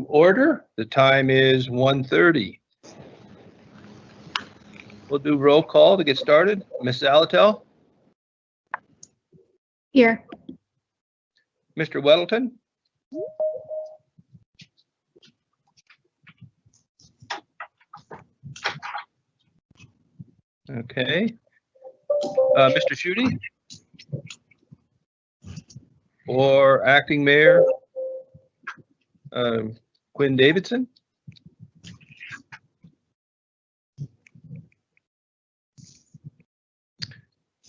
to order. The time is 1:30. We'll do roll call to get started. Ms. Zalatel? Here. Mr. Weddleton? Okay. Mr. Schutte? Or Acting Mayor Quinn Davidson?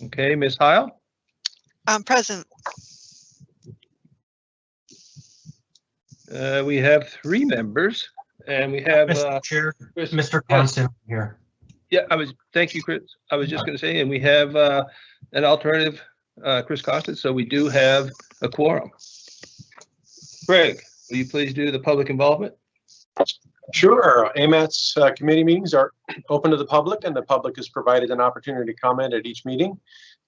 Okay, Ms. Heil? I'm present. We have 3 members, and we have Mr. Chair, Chris. Mr. Yes. Constant here. Yeah, thank you, Chris. I was just going to say, and we have an alternative, Chris Constant, so we do have a quorum. Greg, will you please do the public involvement? Sure. AMATS committee meetings are open to the public, and the public is provided an opportunity to comment at each meeting.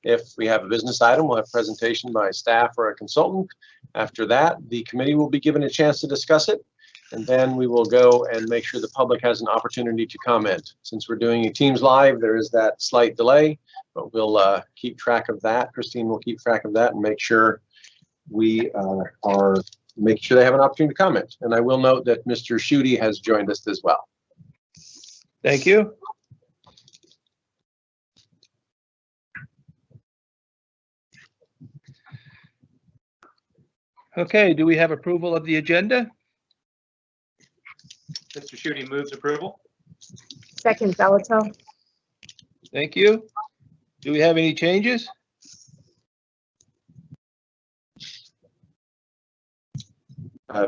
If we have a business item, we'll have presentation by staff or a consultant. After that, the committee will be given a chance to discuss it, and then we will go and make sure the public has an opportunity to comment. Since we're doing Teams Live, there is that slight delay, but we'll keep track of that. Christine will keep track of that and make sure we make sure they have an opportunity to comment. And I will note that Mr. Schutte has joined us as well. Thank you. Okay, do we have approval of the agenda? Mr. Schutte moves approval. Second, Zalatel. Thank you. Do we have any changes?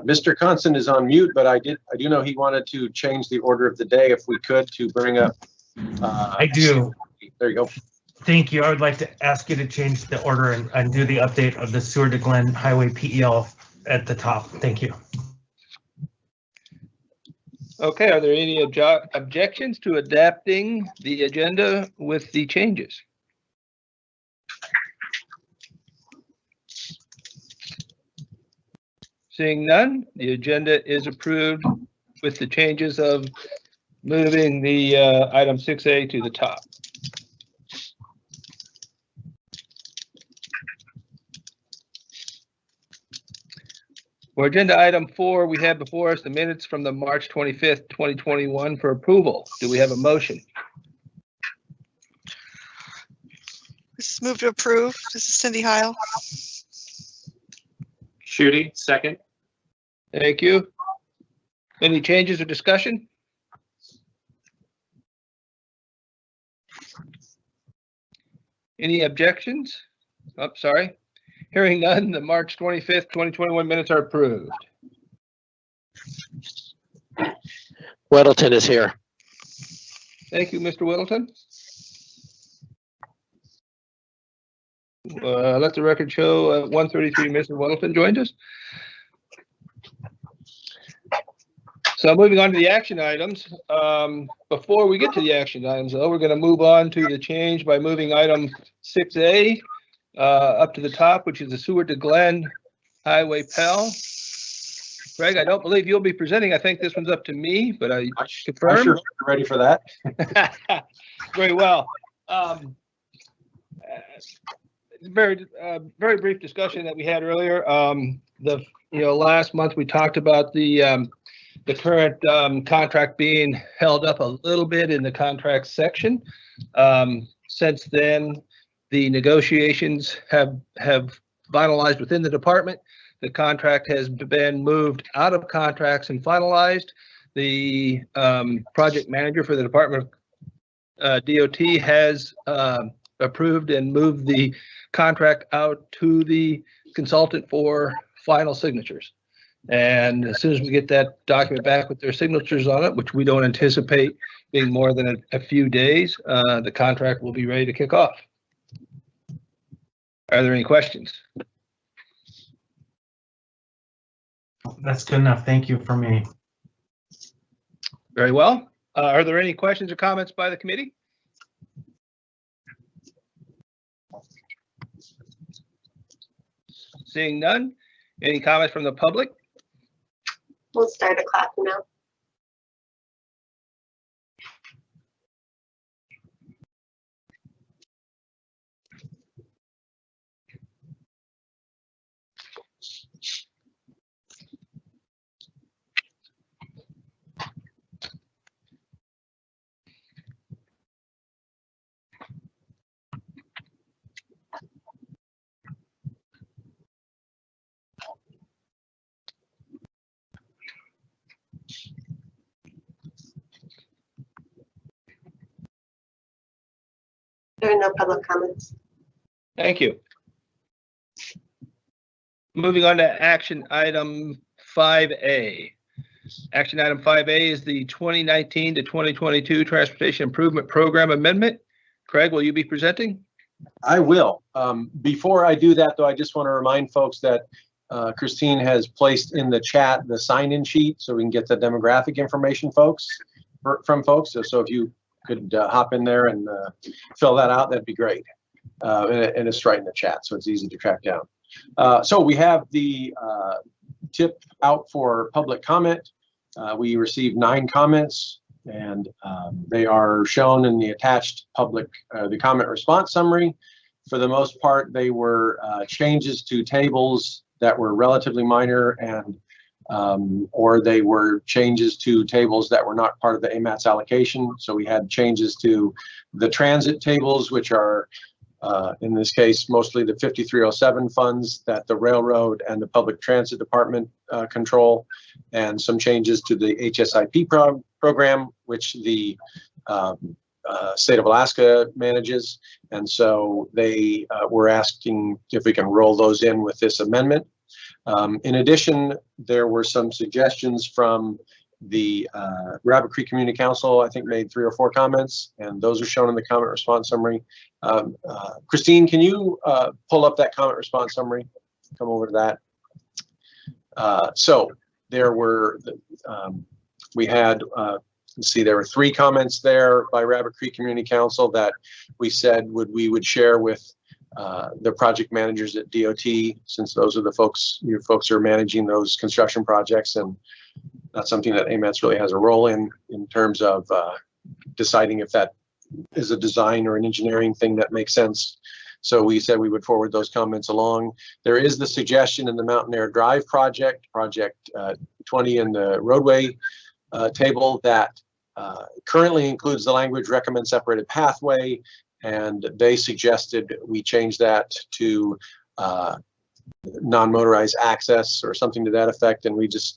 Mr. Constant is on mute, but I do know he wanted to change the order of the day if we could to bring up. I do. There you go. Thank you. I would like to ask you to change the order and do the update of the Seward to Glen Highway PEL at the top. Thank you. Okay, are there any objections to adapting the agenda with the changes? Seeing none, the agenda is approved with the changes of moving the item 6A to the top. For agenda item 4, we have before us the minutes from the March 25th, 2021 for approval. Do we have a motion? This is move to approve. This is Cindy Heil. Schutte, second. Thank you. Any changes or discussion? Any objections? Oh, sorry. Hearing none, the March 25th, 2021 minutes are approved. Weddleton is here. Thank you, Mr. Whittleton. Let the record show 133 Mr. Whittleton joined us. So moving on to the action items. Before we get to the action items, though, we're going to move on to the change by moving item 6A up to the top, which is the Seward to Glen Highway PEL. Greg, I don't believe you'll be presenting. I think this one's up to me, but I confirm. I'm sure you're ready for that. Very well. Very brief discussion that we had earlier. Last month we talked about the current contract being held up a little bit in the contract section. Since then, the negotiations have finalized within the department. The contract has been moved out of contracts and finalized. The project manager for the Department of DOT has approved and moved the contract out to the consultant for final signatures. And as soon as we get that document back with their signatures on it, which we don't anticipate being more than a few days, the contract will be ready to kick off. Are there any questions? That's good enough. Thank you for me. Very well. Are there any questions or comments by the committee? Seeing none. Any comments from the public? We'll start a clock now. There are no public comments. Thank you. Moving on to action item 5A. Action item 5A is the 2019 to 2022 Transportation Improvement Program Amendment. Craig, will you be presenting? I will. Before I do that, though, I just want to remind folks that Christine has placed in the chat the sign-in sheet so we can get the demographic information from folks. So if you could hop in there and fill that out, that'd be great. And it's right in the chat, so it's easy to track down. So we have the tip out for public comment. We received 9 comments, and they are shown in the attached the comment response summary. For the most part, they were changes to tables that were relatively minor, and or they were changes to tables that were not part of the AMATS allocation. So we had changes to the transit tables, which are in this case mostly the 5307 funds that the railroad and the public transit department control, and some changes to the HSIP program, which the state of Alaska manages. And so they were asking if we can roll those in with this amendment. In addition, there were some suggestions from the Rabbit Creek Community Council. I think made 3 or 4 comments, and those are shown in the comment response summary. Christine, can you pull up that comment response summary? Come over to that. So there were, we had, let's see, there were 3 comments there by Rabbit Creek Community Council that we said we would share with the project managers at DOT, since those are the folks, you folks are managing those construction projects, and that's something that AMATS really has a role in terms of deciding if that is a design or an engineering thing that makes sense. So we said we would forward those comments along. There is the suggestion in the Mountain Air Drive project 20 in the roadway table that currently includes the language recommend separated pathway, and they suggested we change that to non-motorized access or something to that effect, and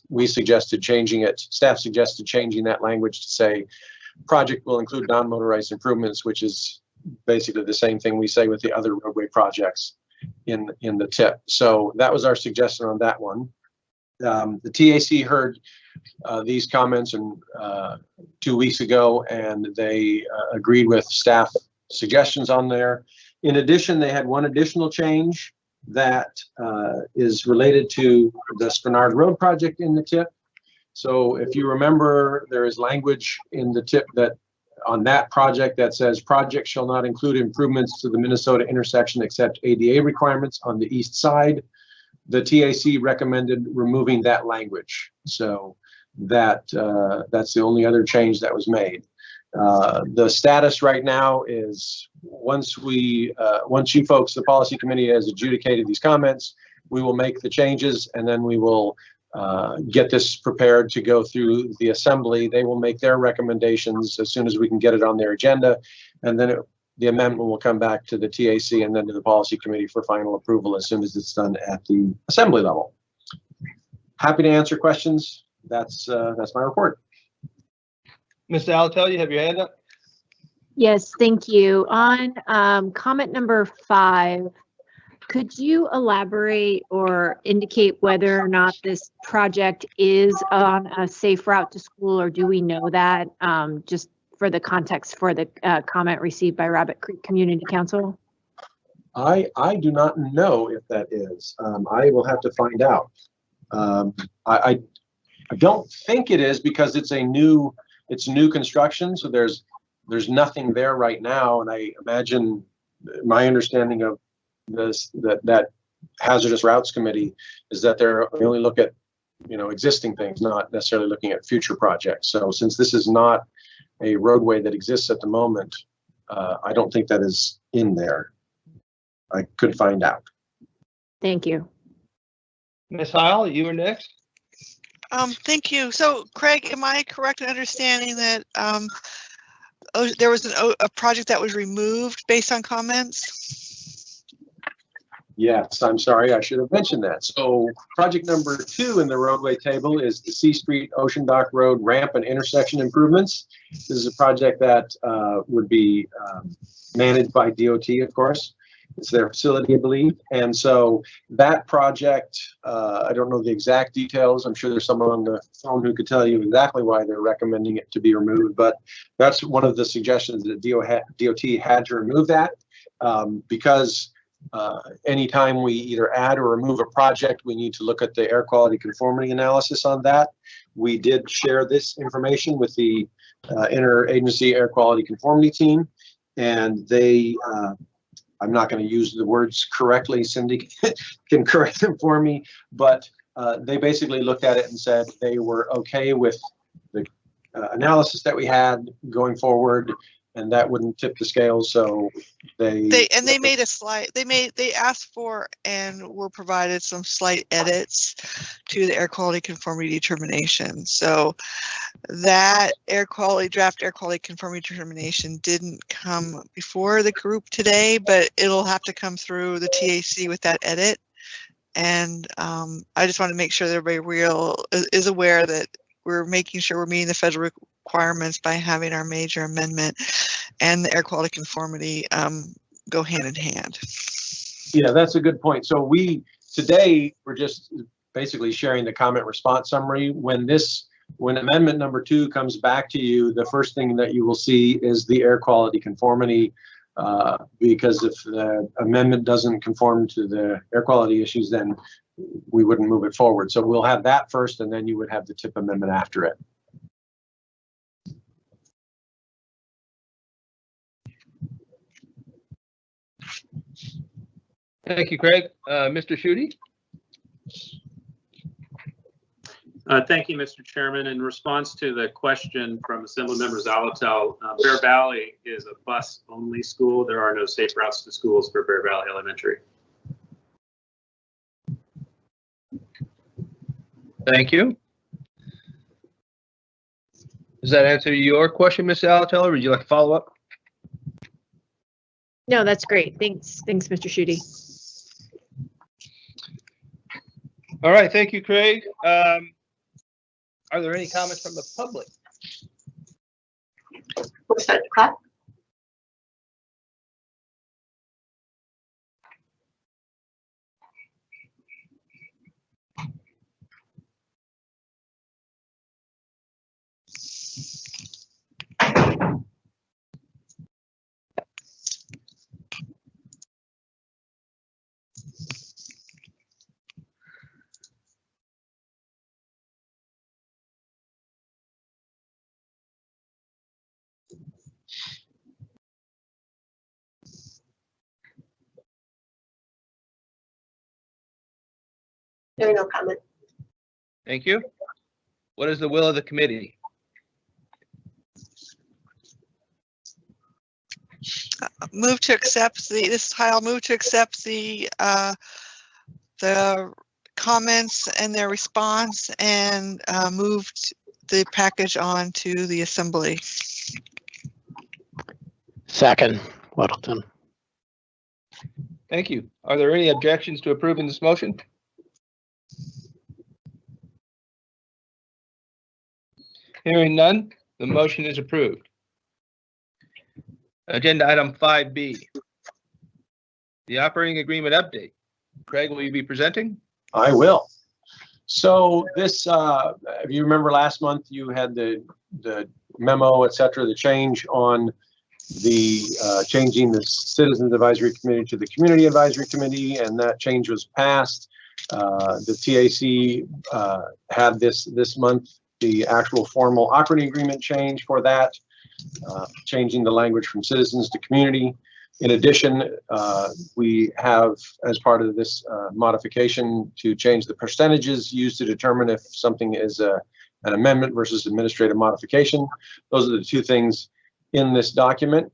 we suggested changing it. Staff suggested changing that language to say project will include non-motorized improvements, which is basically the same thing we say with the other roadway projects in the tip. So that was our suggestion on that one. The TAC heard these comments 2 weeks ago, and they agreed with staff suggestions on there. In addition, they had one additional change that is related to the Spenard Road project in the tip. So if you remember, there is language in the tip that on that project that says project shall not include improvements to the Minnesota intersection except ADA requirements on the east side. The TAC recommended removing that language. So that's the only other change that was made. The status right now is once you folks, the policy committee has adjudicated these comments, we will make the changes, and then we will get this prepared to go through the assembly. They will make their recommendations as soon as we can get it on their agenda, and then the amendment will come back to the TAC and then to the policy committee for final approval as soon as it's done at the assembly level. Happy to answer questions. That's my report. Ms. Alatel, you have your hand up? Yes, thank you. On comment number 5, could you elaborate or indicate whether or not this project is on a safe route to school, or do we know that? Just for the context for the comment received by Rabbit Creek Community Council? I do not know if that is. I will have to find out. I don't think it is, because it's new construction, so there's nothing there right now, and I imagine my understanding of this that hazardous routes committee is that they only look at existing things, not necessarily looking at future projects. So since this is not a roadway that exists at the moment, I don't think that is in there. I could find out. Thank you. Ms. Heil, you were next. Thank you. So Craig, am I correct in understanding that there was a project that was removed based on comments? Yes, I'm sorry, I should have mentioned that. So project number 2 in the roadway table is the C Street Ocean Dock Road ramp and intersection improvements. This is a project that would be managed by DOT, of course. It's their facility, I believe. And so that project, I don't know the exact details. I'm sure there's someone on the phone who could tell you exactly why they're recommending it to be removed. But that's one of the suggestions that DOT had to remove that because anytime we either add or remove a project, we need to look at the air quality conformity analysis on that. We did share this information with the interagency air quality conformity team, and they, I'm not going to use the words correctly, Cindy can correct them for me, but they basically looked at it and said they were okay with the analysis that we had going forward, and that wouldn't tip the scales. So they made a slight, they asked for and were provided some slight edits to the air quality conformity determination. So that draft air quality conformity determination didn't come before the group today, but it'll have to come through the TAC with that edit. And I just want to make sure that everybody is aware that we're making sure we're meeting the federal requirements by having our major amendment and the air quality conformity go hand in hand. Yeah, that's a good point. So today we're just basically sharing the comment response summary. When amendment number 2 comes back to you, the first thing that you will see is the air quality conformity, because if the amendment doesn't conform to the air quality issues, then we wouldn't move it forward. So we'll have that first, and then you would have the TIP amendment after it. Thank you, Craig. Mr. Schutte? Thank you, Mr. Chairman. In response to the question from Assemblymember Zalatel, Bear Valley is a bus-only school. There are no safe routes to schools for Bear Valley Elementary. Thank you. Does that answer your question, Ms. Zalatel, or would you like to follow up? No, that's great. Thanks, Mr. Schutte. All right, thank you, Craig. Are there any comments from the public? We'll start the clock. There are no comments. Thank you. What is the will of the committee? Move to accept I'll move to accept the comments and their response and move the package on to the assembly. Second, Weddleton. Thank you. Are there any objections to approving this motion? Hearing none, the motion is approved. Agenda item 5B, the operating agreement update. Craig, will you be presenting? I will. So this, if you remember last month, you had the memo, et cetera, the change on the changing the Citizens Advisory Committee to the Community Advisory Committee, and that change was passed. The TAC had this month the actual formal operating agreement change for that, changing the language from citizens to community. In addition, we have, as part of this modification, to change the percentages used to determine if something is an amendment versus administrative modification. Those are the two things in this document.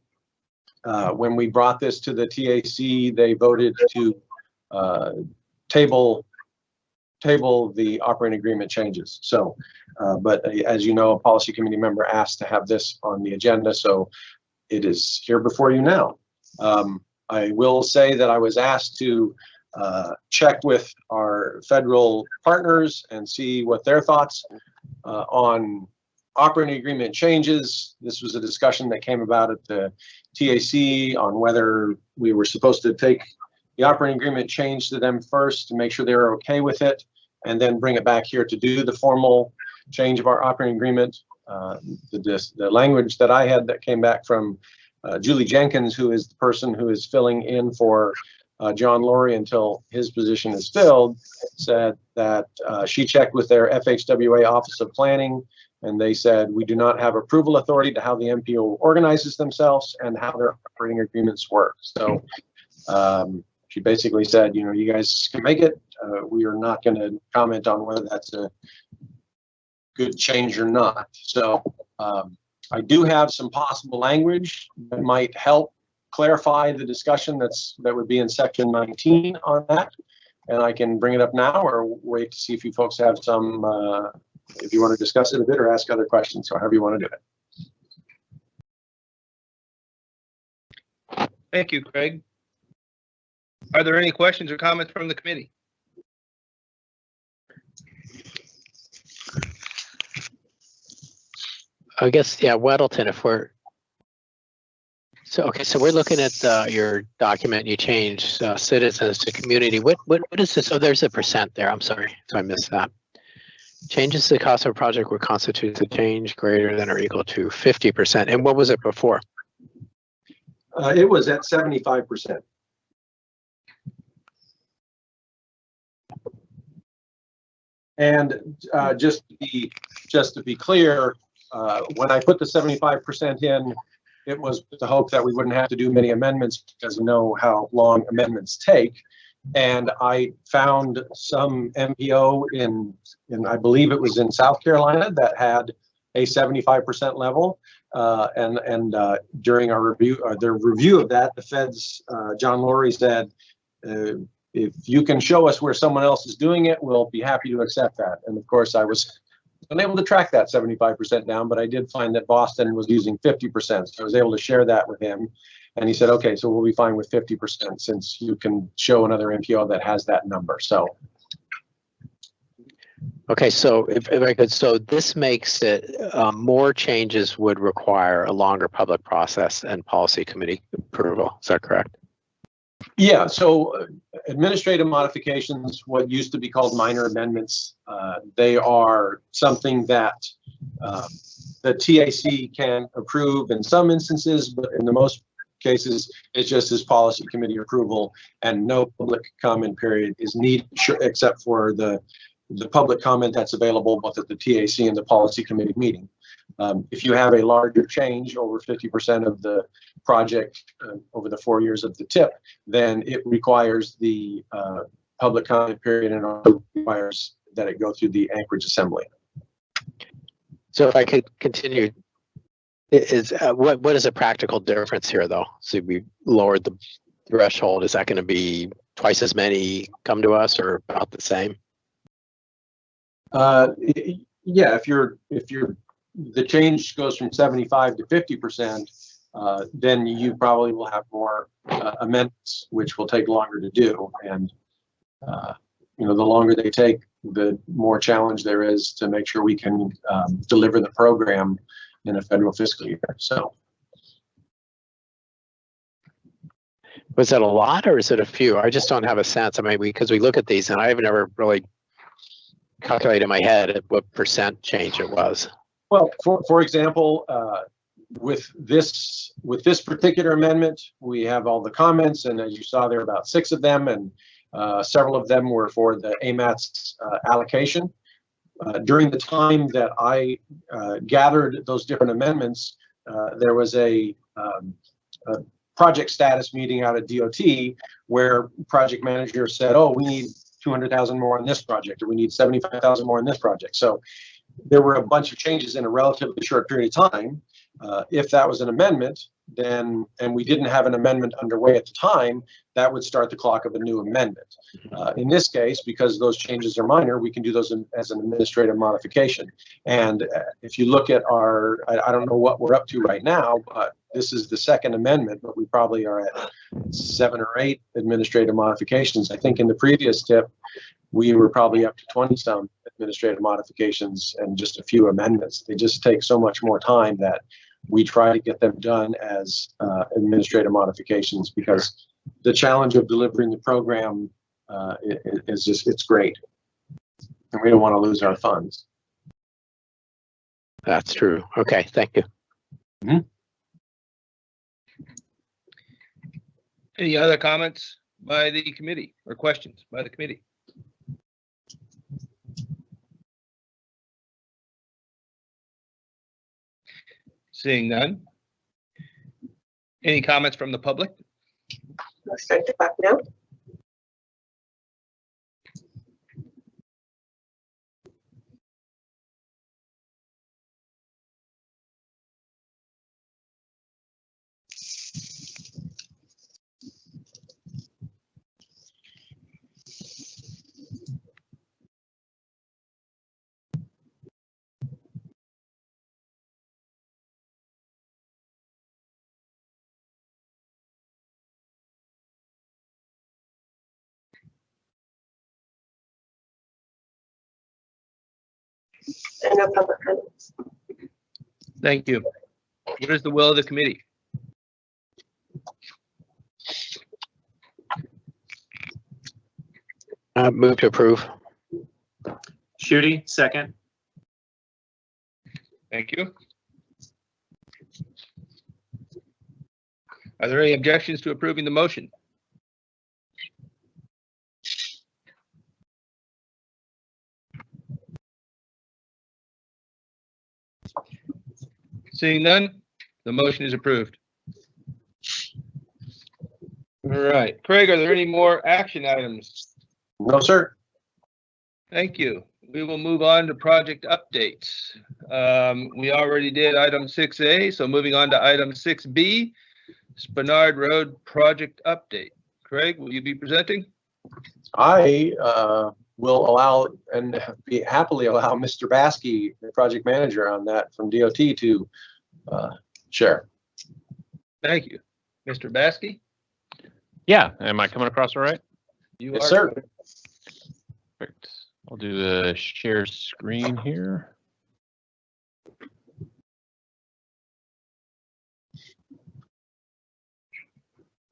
When we brought this to the TAC, they voted to table the operating agreement changes. So, but as you know, a policy committee member asked to have this on the agenda, so it is here before you now. I will say that I was asked to check with our federal partners and see what their thoughts on operating agreement changes. This was a discussion that came about at the TAC on whether we were supposed to take the operating agreement change to them first to make sure they were okay with it, and then bring it back here to do the formal change of our operating agreement. The language that I had that came back from Julie Jenkins, who is the person who is filling in for John Laurie until his position is filled, said that she checked with their FHWA Office of Planning, and they said, we do not have approval authority to how the MPO organizes themselves and how their operating agreements work. So she basically said, you know, you guys can make it. We are not going to comment on whether that's a good change or not. So I do have some possible language that might help clarify the discussion that would be in section 19 on that. And I can bring it up now or wait to see if you folks have some, if you want to discuss it a bit or ask other questions, or however you want to do it. Thank you, Craig. Are there any questions or comments from the committee? I guess, yeah, Weddleton, if we're, so we're looking at your document, you changed citizens to community. What is this? Oh, there's a percent there. I'm sorry, so I missed that. Changes to the cost of a project would constitute a change greater than or equal to 50%. And what was it before? It was at 75%. And just to be clear, when I put the 75% in, it was with the hope that we wouldn't have to do many amendments because we know how long amendments take. And I found some MPO in I believe it was in South Carolina that had a 75% level. And during our review, their review of that, the feds, John Laurie said, if you can show us where someone else is doing it, we'll be happy to accept that. And of course, I was unable to track that 75% down, but I did find that Boston was using 50%. So I was able to share that with him. And he said, okay, so we'll be fine with 50% since you can show another MPO that has that number. So. Okay, so if I could, so this makes it more changes would require a longer public process and policy committee approval. Is that correct? Yeah, so administrative modifications, what used to be called minor amendments, they are something that the TAC can approve in some instances, but in the most cases, it's just as policy committee approval, and no public comment period is needed except for the public comment that's available both at the TAC and the policy committee meeting. If you have a larger change over 50% of the project over the 4 years of the TIP, then it requires the public comment period and also requires that it go through the Anchorage Assembly. So if I could continue, is what is a practical difference here though? So we lowered the threshold. Is that going to be twice as many come to us or about the same? Yeah, if the change goes from 75 to 50%, then you probably will have more amendments, which will take longer to do. And you know, the longer they take, the more challenge there is to make sure we can deliver the program in a federal fiscal year. So. Was it a lot or is it a few? I just don't have a sense. I mean, because we look at these and I've never really calculated in my head what percent change it was. Well, for example, with this particular amendment, we have all the comments, and as you saw, there are about 6 of them, and several of them were for the AMATS allocation. During the time that I gathered those different amendments, there was a project status meeting out at DOT where project manager said, oh, we need 200,000 more on this project, or we need 75,000 more on this project. So there were a bunch of changes in a relatively short period of time. If that was an amendment, then, and we didn't have an amendment underway at the time, that would start the clock of a new amendment. In this case, because those changes are minor, we can do those as an administrative modification. And if you look at our, I don't know what we're up to right now, but this is the second amendment, but we probably are at 7 or 8 administrative modifications. I think in the previous tip, we were probably up to 20 some administrative modifications and just a few amendments. They just take so much more time that we try to get them done as administrative modifications, because the challenge of delivering the program is just, it's great. And we don't want to lose our funds. That's true. Okay, thank you. Mm-hmm. Any other comments by the committee or questions by the committee? Seeing none. Any comments from the public? I'll start the clock now. And no public comments. Thank you. What is the will of the committee? Move to approve. Shooty, second. Thank you. Are there any objections to approving the motion? Seeing none, the motion is approved. All right, Craig, are there any more action items? No, sir. Thank you. We will move on to project updates. We already did item 6A, so moving on to item 6B, Spenard Road project update. Craig, will you be presenting? I will allow and happily allow Mr. Baskey, the project manager on that from DOT, to share. Thank you. Mr. Baskey? Yeah, am I coming across all right? You Yes, are. sir. Perfect. I'll do the share screen here.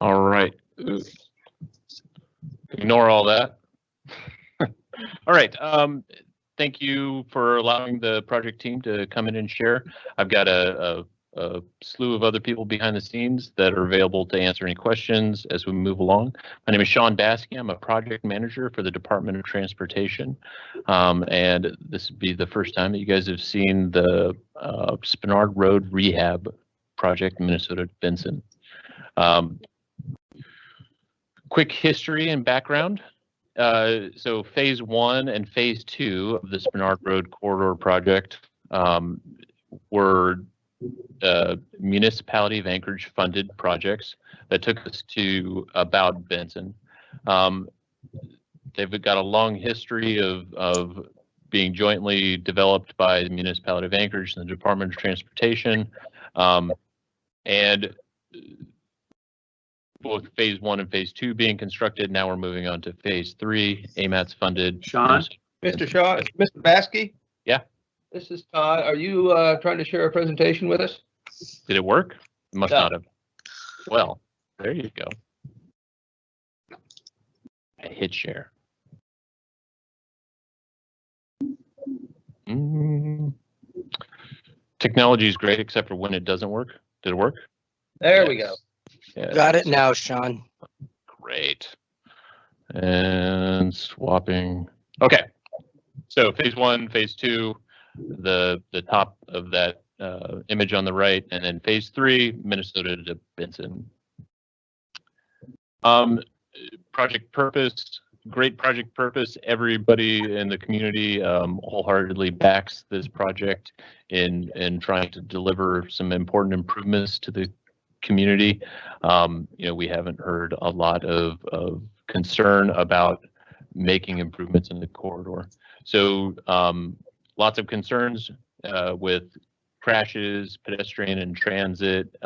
All right. Ooh. Ignore all that. All right. Thank you for allowing the project team to come in and share. I've got a slew of other people behind the scenes that are available to answer any questions as we move along. My name is Sean Baskey. I'm a project manager for the Department of Transportation. And this would be the first time that you guys have seen the Spenard Road Rehab Project, Minnesota to Benson. Quick history and background. So phase 1 and phase 2 of the Spenard Road Corridor Project were Municipality of Anchorage funded projects that took us to about Benson. They've got a long history of being jointly developed by the Municipality of Anchorage and the Department of Transportation. And both phase 1 and phase 2 being constructed. Now we're moving on to phase 3, AMATS funded. Sean? Mr. Shaw, Mr. Baskey? Yeah. This is Todd. Are you trying to share a presentation with us? Did it work? It must not have. Well, there you go. I hit share. Technology is great, except for when it doesn't work. Did it work? There we go. Yeah. Got it now, Sean. Great. And swapping. Okay. So phase 1, phase 2, the top of that image on the right, and then phase 3, Minnesota to Benson. Project purpose, great project purpose. Everybody in the community wholeheartedly backs this project in trying to deliver some important improvements to the community. We haven't heard a lot of concern about making improvements in the corridor. So lots of concerns with crashes, pedestrian and transit,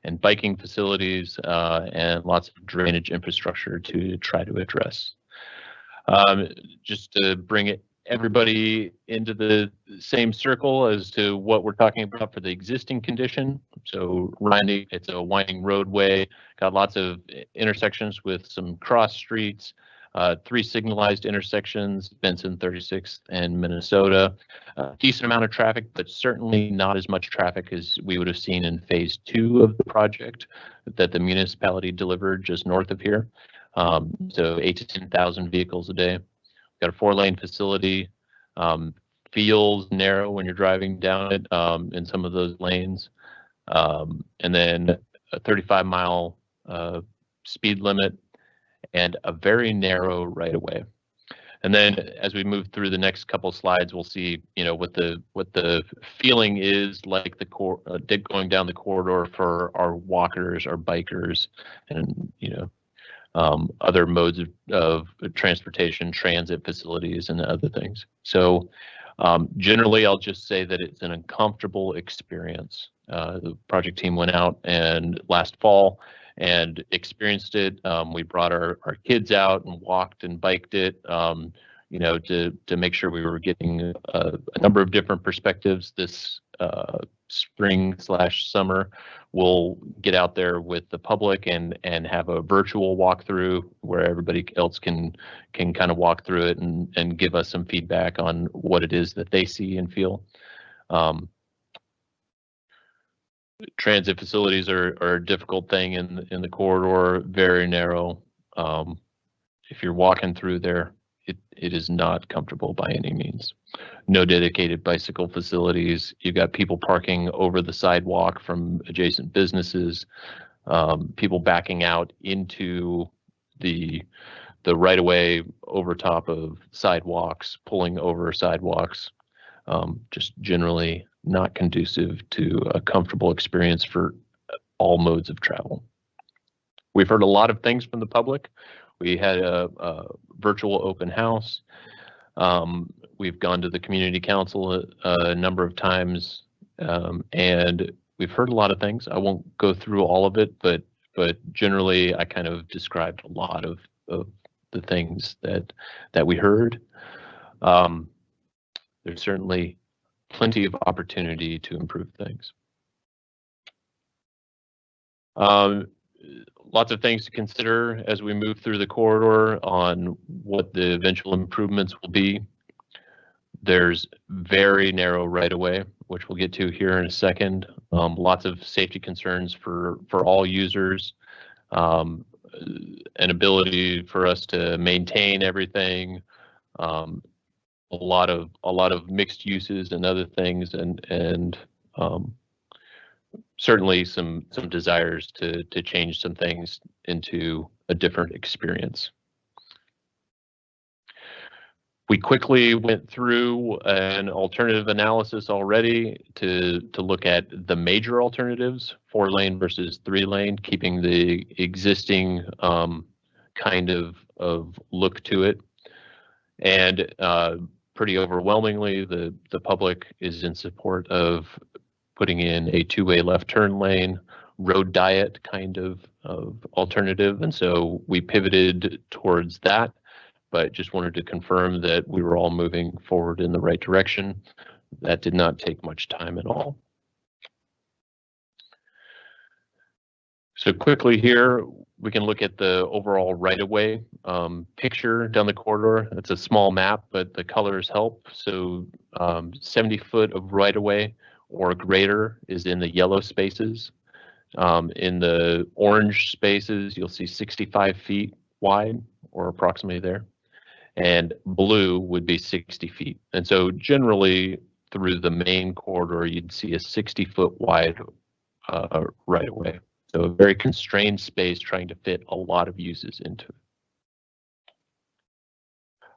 and biking facilities, and lots of drainage infrastructure to try to address. Just to bring everybody into the same circle as to what we're talking about for the existing condition. So it's a winding roadway, got lots of intersections with some cross streets, 3 signalized intersections, Benson 36th and Minnesota. Decent amount of traffic, but certainly not as much traffic as we would have seen in phase 2 of the project that the municipality delivered just north of here. So 8,000 to 10,000 vehicles a day. We've got a 4-lane facility, feels narrow when you're driving down it in some of those lanes. And then a 35-mile speed limit and a very narrow right-of-way. And then as we move through the next couple slides, we'll see, what the feeling is like going down the corridor for our walkers, our bikers, and other modes of transportation, transit facilities, and other things. So generally, I'll just say that it's an uncomfortable experience. The project team went out and last fall and experienced it. We brought our kids out and walked and biked it, to make sure we were getting a number of different perspectives this spring/summer. We'll get out there with the public and have a virtual walkthrough where everybody else can kind of walk through it and give us some feedback on what it is that they see and feel. Transit facilities are a difficult thing in the corridor, very narrow. If you're walking through there, it is not comfortable by any means. No dedicated bicycle facilities. You've got people parking over the sidewalk from adjacent businesses, people backing out into the right-of-way over top of sidewalks, pulling over sidewalks. Just generally not conducive to a comfortable experience for all modes of travel. We've heard a lot of things from the public. We had a virtual open house. We've gone to the community council a number of times, and we've heard a lot of things. I won't go through all of it, but generally I kind of described a lot of the things that we heard. There's certainly plenty of opportunity to improve things. Lots of things to consider as we move through the corridor on what the eventual improvements will be. There's very narrow right-of-way, which we'll get to here in a second. Lots of safety concerns for all users. An ability for us to maintain everything. A lot of mixed uses and other things, and certainly some desires to change some things into a different experience. We quickly went through an alternative analysis already to look at the major alternatives, 4-lane versus 3-lane, keeping the existing kind of look to it. And pretty overwhelmingly, the public is in support of putting in a 2-way left turn lane, road diet kind of alternative. And so we pivoted towards that, but just wanted to confirm that we were all moving forward in the right direction. That did not take much time at all. So quickly here, we can look at the overall right-of-way picture down the corridor. It's a small map, but the colors help. So 70 foot of right-of-way or greater is in the yellow spaces. In the orange spaces, you'll see 65 feet wide or approximately there. And blue would be 60 feet. And so generally through the main corridor, you'd see a 60-foot wide right-of-way. So a very constrained space trying to fit a lot of uses into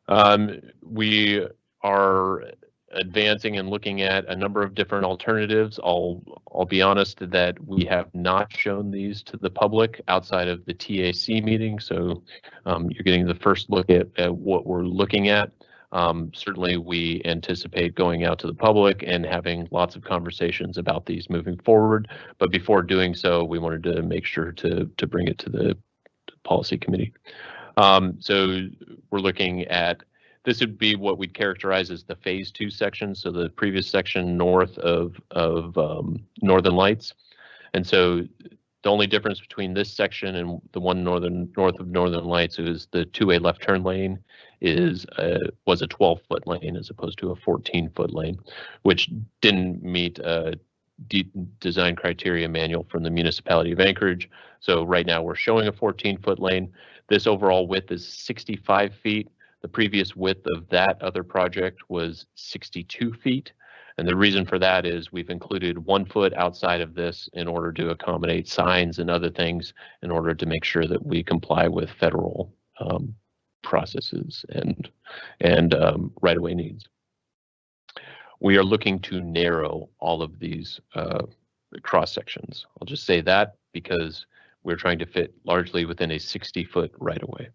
it. We are advancing and looking at a number of different alternatives. I'll be honest that we have not shown these to the public outside of the TAC meeting, so you're getting the first look at what we're looking at. Certainly we anticipate going out to the public and having lots of conversations about these moving forward, but before doing so, we wanted to make sure to bring it to the policy committee. So we're looking at, this would be what we'd characterize as the phase 2 section. So the previous section north of Northern Lights. And so the only difference between this section and the one north of Northern Lights is the two-way left turn lane was a 12-foot lane as opposed to a 14-foot lane, which didn't meet a design criteria manual from the municipality of Anchorage. So right now we're showing a 14-foot lane. This overall width is 65 feet. The previous width of that other project was 62 feet. And the reason for that is we've included 1 foot outside of this in order to accommodate signs and other things in order to make sure that we comply with federal processes and right-of-way needs. We are looking to narrow all of these cross sections. I'll just say that because we're trying to fit largely within a 60-foot right-of-way.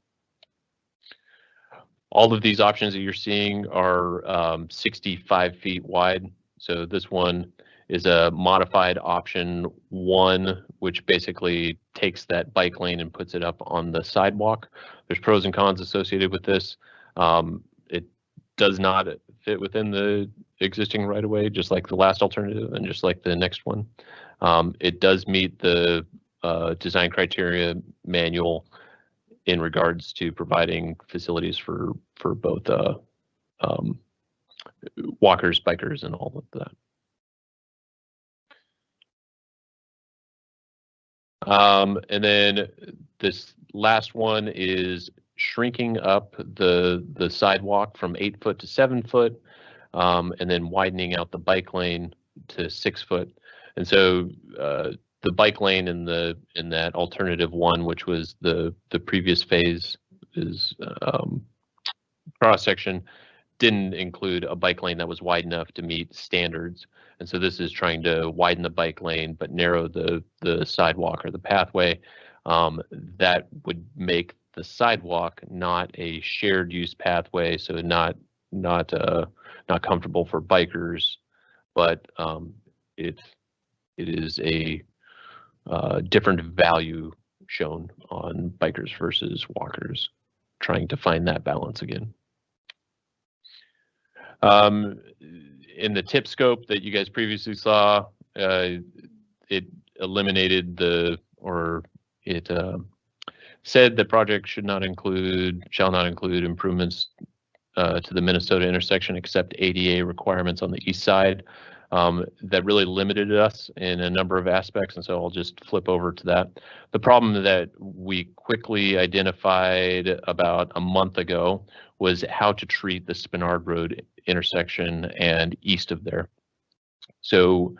All of these options that you're seeing are 65 feet wide. So this one is a modified option 1, which basically takes that bike lane and puts it up on the sidewalk. There's pros and cons associated with this. It does not fit within the existing right-of-way, just like the last alternative and just like the next one. It does meet the design criteria manual in regards to providing facilities for both walkers, bikers, and all of that. And then this last one is shrinking up the sidewalk from 8 foot to 7 foot, and then widening out the bike lane to 6 foot. And so the bike lane in that alternative 1, which was the previous phase, is cross section, didn't include a bike lane that was wide enough to meet standards. And so this is trying to widen the bike lane but narrow the sidewalk or the pathway. That would make the sidewalk not a shared use pathway, so not comfortable for bikers, but it is a different value shown on bikers versus walkers, trying to find that balance again. In the tip scope that you guys previously saw, it eliminated it said the project shall not include improvements to the Minnesota intersection except ADA requirements on the east side. That really limited us in a number of aspects, and so I'll just flip over to that. The problem that we quickly identified about a month ago was how to treat the Spenard Road intersection and east of there. So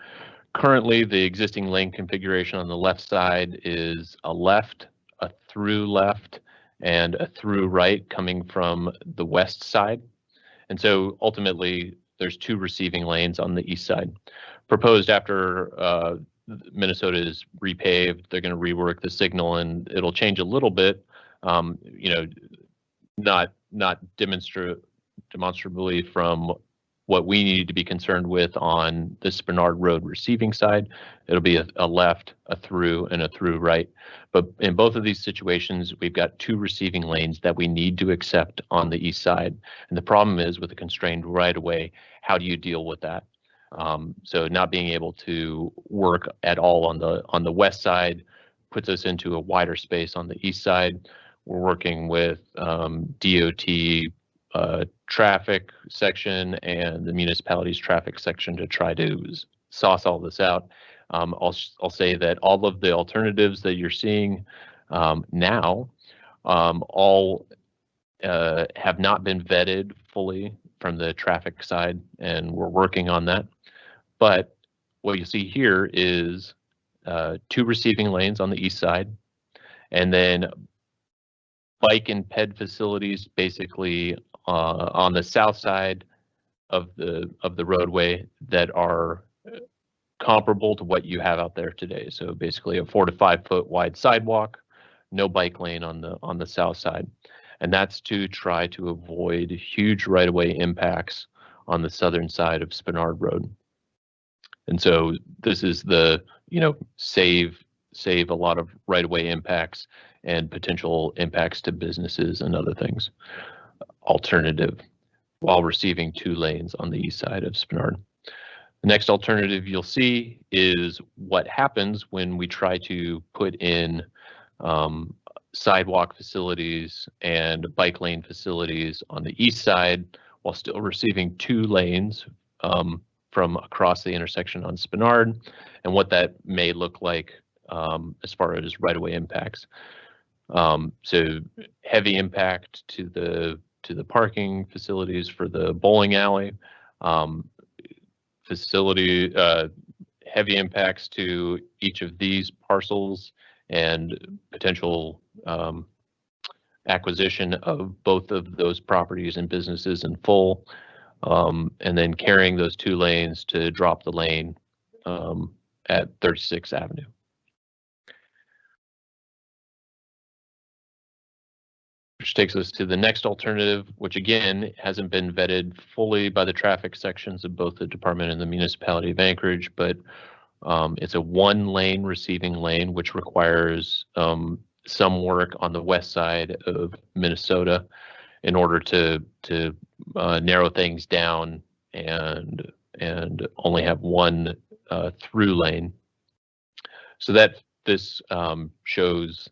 currently the existing lane configuration on the left side is a left, a through left, and a through right coming from the west side. And so ultimately there's 2 receiving lanes on the east side. Proposed after Minnesota is repaved, they're going to rework the signal and it'll change a little bit, not demonstrably from what we need to be concerned with on the Spenard Road receiving side. It'll be a left, a through, and a through right. But in both of these situations, we've got 2 receiving lanes that we need to accept on the east side. And the problem is with a constrained right-of-way, how do you deal with that? So not being able to work at all on the west side puts us into a wider space on the east side. We're working with DOT traffic section and the municipality's traffic section to try to sauce all this out. I'll say that all of the alternatives that you're seeing now all have not been vetted fully from the traffic side, and we're working on that. But what you see here is 2 receiving lanes on the east side, and then bike and ped facilities basically on the south side of the roadway that are comparable to what you have out there today. So basically a 4 to 5 foot wide sidewalk, no bike lane on the south side. And that's to try to avoid huge right-of-way impacts on the southern side of Spenard Road. And so this is the, save a lot of right-of-way impacts and potential impacts to businesses and other things alternative while receiving 2 lanes on the east side of Spenard. The next alternative you'll see is what happens when we try to put in sidewalk facilities and bike lane facilities on the east side while still receiving 2 lanes from across the intersection on Spenard, and what that may look like as far as right-of-way impacts. So heavy impact to the parking facilities for the bowling alley, heavy impacts to each of these parcels and potential acquisition of both of those properties and businesses in full, and then carrying those 2 lanes to drop the lane at 36th Avenue. Which takes us to the next alternative, which again hasn't been vetted fully by the traffic sections of both the department and the municipality of Anchorage, but it's a 1-lane receiving lane, which requires some work on the west side of Minnesota in order to narrow things down and only have 1 through lane. So that this shows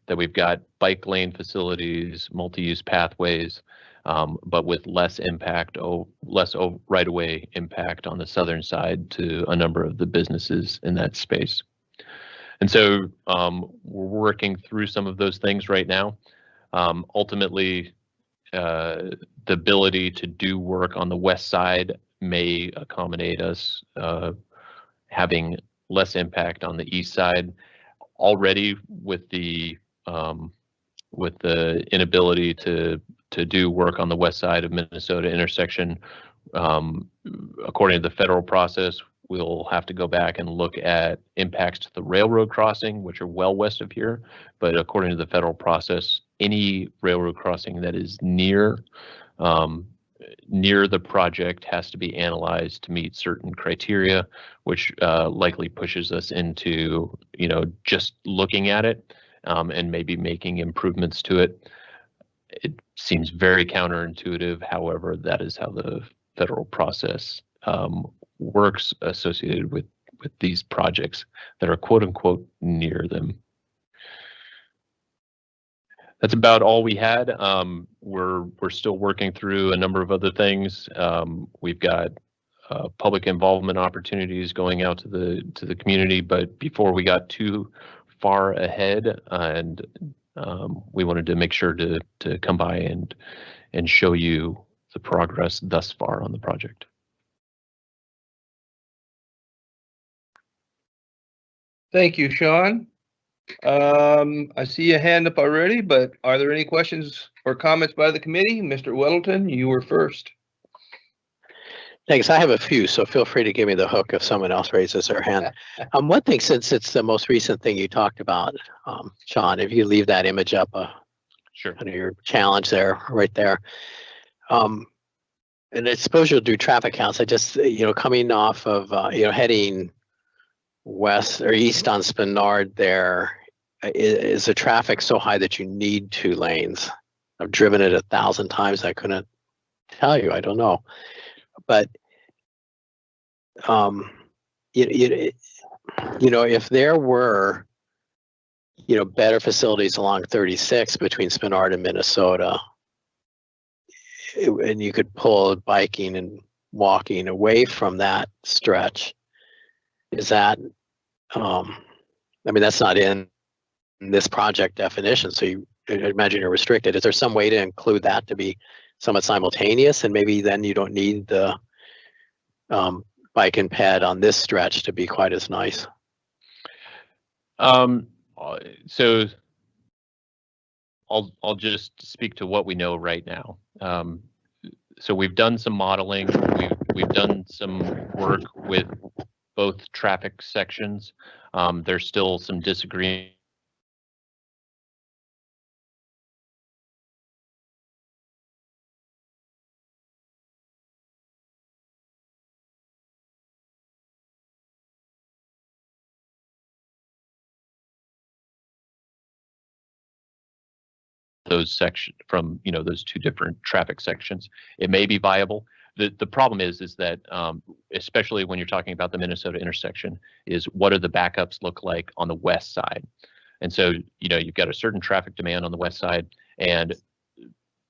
that we've got bike lane facilities, multi-use pathways, but with less impact, less right-of-way impact on the southern side to a number of the businesses in that space. And so we're working through some of those things right now. Ultimately, the ability to do work on the west side may accommodate us having less impact on the east side. Already with the inability to do work on the west side of Minnesota intersection, according to the federal process, we'll have to go back and look at impacts to the railroad crossing, which are well west of here. But according to the federal process, any railroad crossing that is near the project has to be analyzed to meet certain criteria, which likely pushes us into, just looking at it and maybe making improvements to it. It seems very counterintuitive. However, that is how the federal process works associated with these projects that are quote unquote near them. That's about all we had. We're still working through a number of other things. We've got public involvement opportunities going out to the community, but before we got too far ahead, and we wanted to make sure to come by and show you the progress thus far on the project. Thank you, Sean. I see a hand up already, but are there any questions or comments by the committee? Mr. Weddleton, you were first. Thanks. I have a few, so feel free to give me the hook if someone else raises their hand. One thing, since it's the most recent thing you talked about, Sean, if you leave that image up, Sure. Under your challenge there, right there. And I suppose you'll do traffic counts. I just, coming off of, heading west or east on Spenard there, is the traffic so high that you need 2 lanes? I've driven it 1,000 times. I couldn't tell you. I don't know. But, if there were, better facilities along 36 between Spenard and Minnesota, and you could pull biking and walking away from that stretch, is that, that's not in this project definition, so I imagine you're restricted. Is there some way to include that to be somewhat simultaneous, and maybe then you don't need the bike and ped on this stretch to be quite as nice? So I'll just speak to what we know right now. So we've done some modeling. We've done some work with both traffic sections. There's still some disagreement. Those section from, you know, those two different traffic sections, it may be viable. The problem is that especially when you're talking about the Minnesota intersection, is what do the backups look like on the west side? And so, you know, you've got a certain traffic demand on the west side, and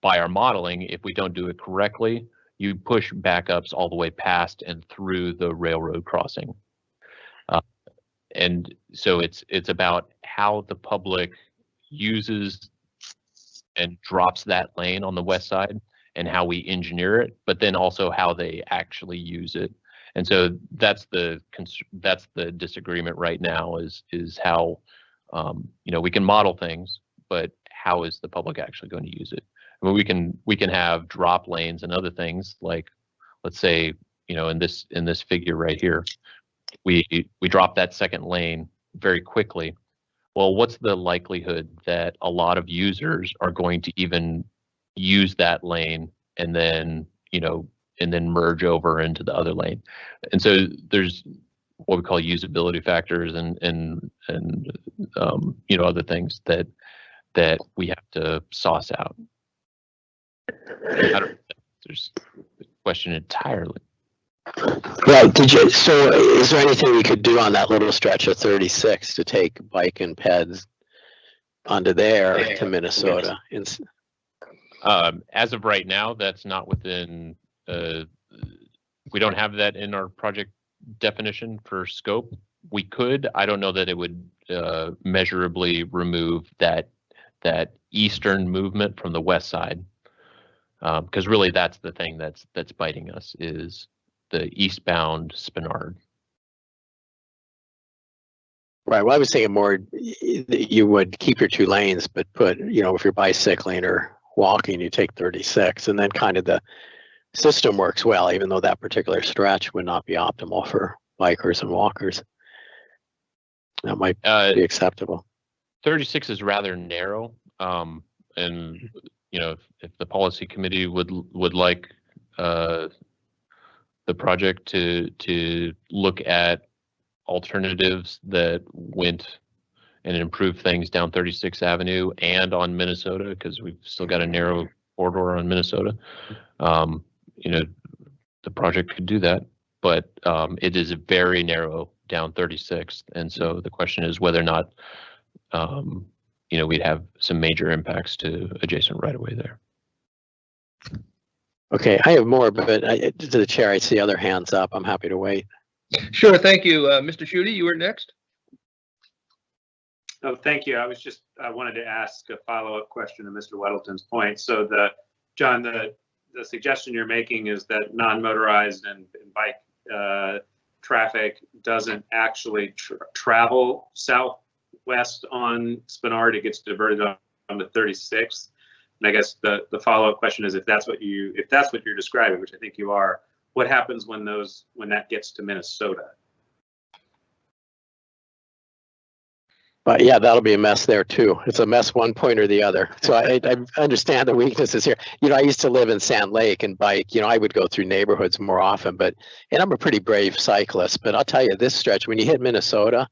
by our modeling, if we don't do it correctly, you push backups all the way past and through the railroad crossing. And so it's about how the public uses and drops that lane on the west side and how we engineer it, but then also how they actually use it. And so that's the disagreement right now is how, you know, we can model things, but how is the public actually going to use it? I mean, we can have drop lanes and other things like, let's say, you know, in this figure right here, we drop that second lane very quickly. Well, what's the likelihood that a lot of users are going to even use that lane and then, you know, and then merge over into the other lane? And so there's what we call usability factors and you know, other things that we have to sauce out. I don't know if there's the question entirely. Right. So is there anything we could do on that little stretch of 36 to take bike and peds onto there to Minnesota? As of right now, that's not within, we don't have that in our project definition for scope. We could, I don't know that it would measurably remove that eastern movement from the west side. Because really that's the thing that's biting us is the eastbound Spenard. Right. Well, I was thinking more you would keep your two lanes, but put, you know, if you're bicycling or walking, you take 36, and then kind of the system works well, even though that particular stretch would not be optimal for bikers and walkers. That might be acceptable. 36 is rather narrow, and you know, if the policy committee would like the project to look at alternatives that went and improved things down 36th Avenue and on Minnesota, because we've still got a narrow corridor on Minnesota. You know, the project could do that, but it is very narrow down 36th, and so the question is whether or not you know, we'd have some major impacts to adjacent right of way there. Okay, I have more, but to the chair, I see other hands up. I'm happy to wait. Sure, thank you. Mr. Schutte, you were next. Oh, thank you. I wanted to ask a follow-up question to Mr. Weddleton's point. So John, the suggestion you're making is that non-motorized and bike traffic doesn't actually travel southwest on Spenard. It gets diverted on the 36th. And I guess the follow-up question is if that's what you're describing, which I think you are, what happens when that gets to Minnesota? But yeah, that'll be a mess there too. It's a mess one point or the other. So I understand the weaknesses here. You know, I used to live in Sand Lake and bike. You know, I would go through neighborhoods more often, and I'm a pretty brave cyclist. But I'll tell you, this stretch, when you hit Minnesota,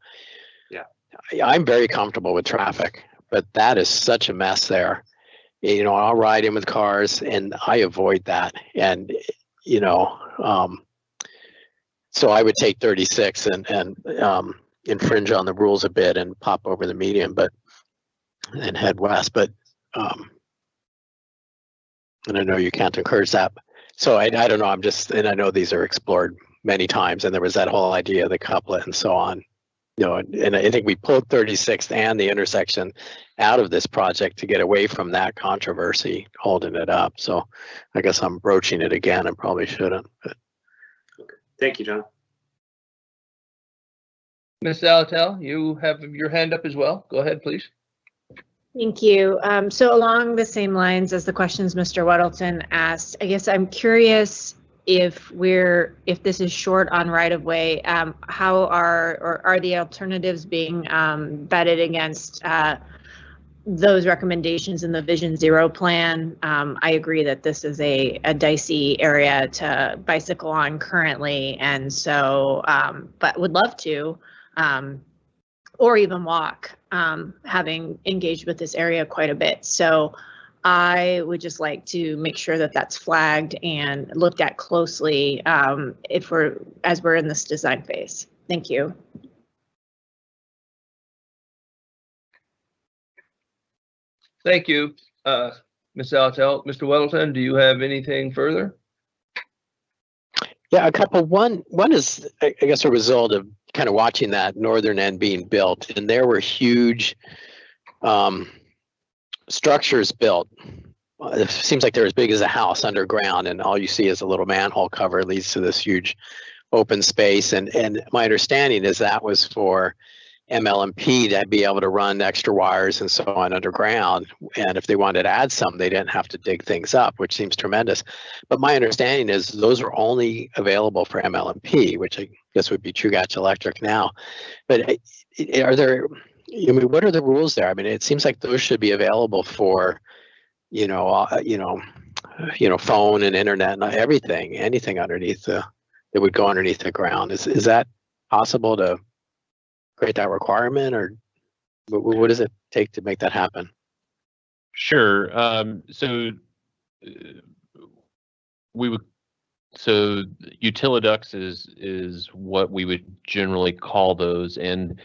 yeah, I'm very comfortable with traffic, but that is such a mess there. You know, I'll ride in with cars, and I avoid that. And you know, so I would take 36 and infringe on the rules a bit and pop over the median, and head west. But and I know you can't encourage that. So I don't know. And I know these are explored many times, and there was that whole idea of the couplet and so on. You know, and I think we pulled 36th and the intersection out of this project to get away from that controversy holding it up. So I guess I'm broaching it again and probably shouldn't. But. Okay. Thank you, John. Ms. Salatel, you have your hand up as well. Go ahead, please. Thank you. So along the same lines as the questions Mr. Weddleton asked, I guess I'm curious if this is short on right of way, how are the alternatives being vetted against those recommendations in the Vision Zero plan? I agree that this is a dicey area to bicycle on currently, and so but would love to. Or even walk, having engaged with this area quite a bit. So I would just like to make sure that that's flagged and looked at closely as we're in this design phase. Thank you. Thank you, Ms. Salatel. Mr. Weddleton, do you have anything further? Yeah, a couple. One is, I guess, a result of kind of watching that northern end being built, and there were huge structures built. It seems like they're as big as a house underground, and all you see is a little manhole cover leads to this huge open space. And my understanding is that was for MLMP to be able to run extra wires and so on underground. And if they wanted to add some, they didn't have to dig things up, which seems tremendous. But my understanding is those are only available for MLMP, which I guess would be True Gatch Electric now. But are there, I mean, what are the rules there? I mean, it seems like those should be available for, phone and internet and everything, anything underneath that would go underneath the ground. Is that possible to create that requirement, or what does it take to make that happen? Sure. So utiliducts is what we would generally call those, and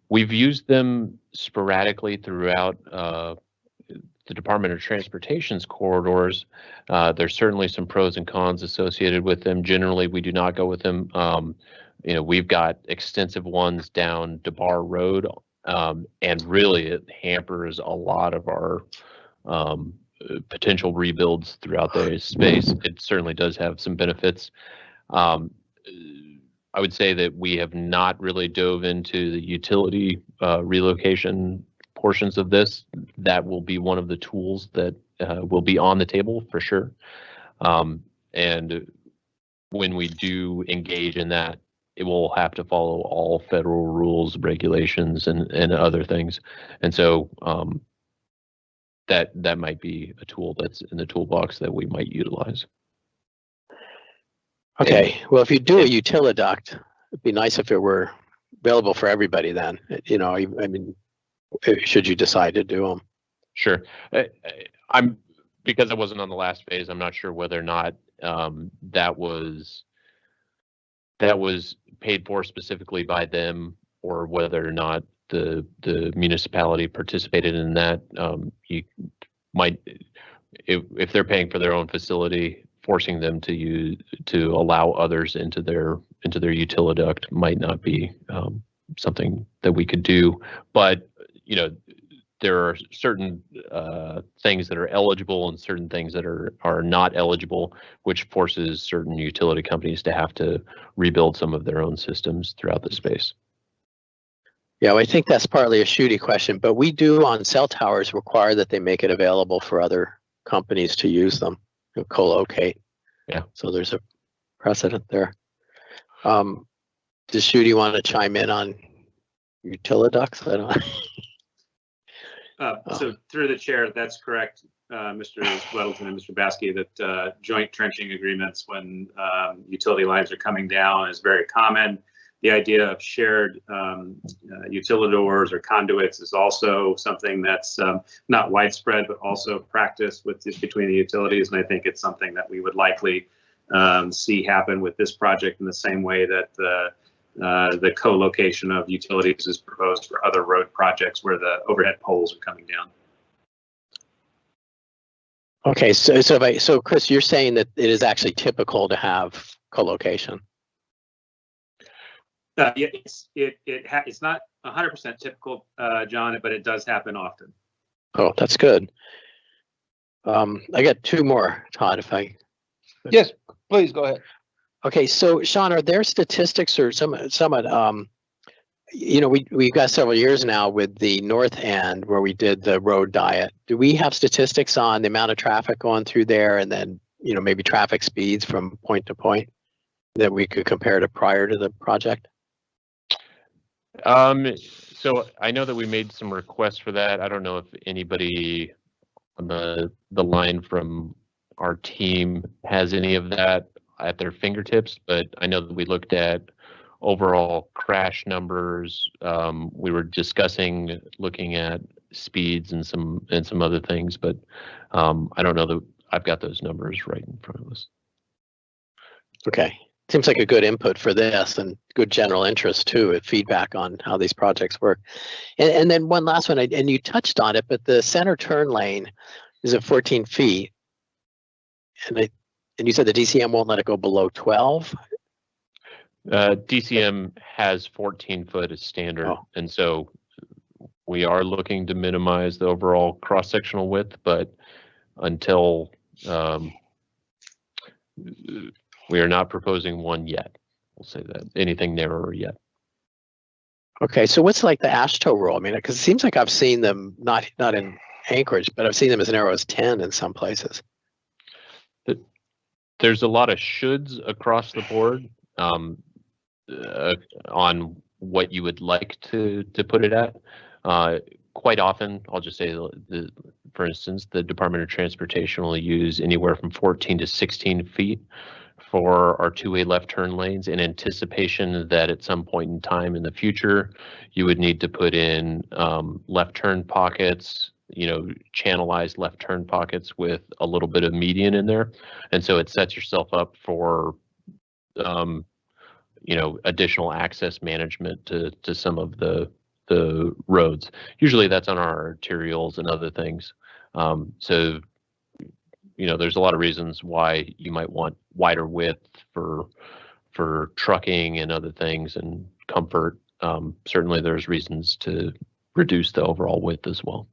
we've used them sporadically throughout the Department of Transportation's corridors. There's certainly some pros and cons associated with them. Generally, we do not go with them. We've got extensive ones down DeBar Road, and really it hampers a lot of our potential rebuilds throughout the space. It certainly does have some benefits. I would say that we have not really dove into the utility relocation portions of this. That will be one of the tools that will be on the table for sure. And when we do engage in that, it will have to follow all federal rules, regulations, and other things. And so that might be a tool that's in the toolbox that we might utilize. Okay, well, if you do a utiliduct, it'd be nice if it were available for everybody then. I mean, should you decide to do them. Sure. Because I wasn't on the last phase, I'm not sure whether or not that was paid for specifically by them, or whether or not the municipality participated in that. You might, if they're paying for their own facility, forcing them to allow others into their utiliduct might not be something that we could do. But there are certain things that are eligible and certain things that are not eligible, which forces certain utility companies to have to rebuild some of their own systems throughout the space. Yeah, well, I think that's partly a Shooty question, but we do on cell towers require that they make it available for other companies to use them, co-locate. Yeah. So there's a precedent there. Does Shooty want to chime in on utiliducts? I don't know. So through the chair, that's correct, Mr. Weddleton and Mr. Baskey, that joint trenching agreements when utility lines are coming down is very common. The idea of shared utilidors or conduits is also something that's not widespread, but also practiced between the utilities. And I think it's something that we would likely see happen with this project in the same way that the co-location of utilities is proposed for other road projects where the overhead poles are coming down. Okay, so Chris, you're saying that it is actually typical to have co-location. Yeah, it's not 100% typical, John, but it does happen often. Oh, that's good. I got two more, Todd, if I. Yes, please go ahead. Okay, so Sean, are there statistics or some you know, we've got several years now with the north end where we did the road diet. Do we have statistics on the amount of traffic going through there, and then, you know, maybe traffic speeds from point to point that we could compare to prior to the project? So I know that we made some requests for that. I don't know if anybody on the line from our team has any of that at their fingertips, but I know that we looked at overall crash numbers. We were discussing looking at speeds and some other things, but I don't know that I've got those numbers right in front of us. Okay. Seems like a good input for this and good general interest too, and feedback on how these projects work. And then one last one, and you touched on it, but the center turn lane is at 14 feet. And you said the DCM won't let it go below 12? DCM has 14 foot as standard, and so we are looking to minimize the overall cross-sectional width, but until we are not proposing one yet. We'll say that anything narrower yet. Okay, so what's like the AASHTO rule? I mean, because it seems like I've seen them not in Anchorage, but I've seen them as narrow as 10 in some places. There's a lot of shoulds across the board on what you would like to put it at. Quite often, I'll just say, for instance, the Department of Transportation will use anywhere from 14 to 16 feet for our two-way left turn lanes in anticipation that at some point in time in the future, you would need to put in left turn pockets, you know, channelized left turn pockets with a little bit of median in there. And so it sets yourself up for, you know, additional access management to some of the roads. Usually that's on our arterials and other things. So, you know, there's a lot of reasons why you might want wider width for trucking and other things and comfort. Certainly there's reasons to reduce the overall width as well.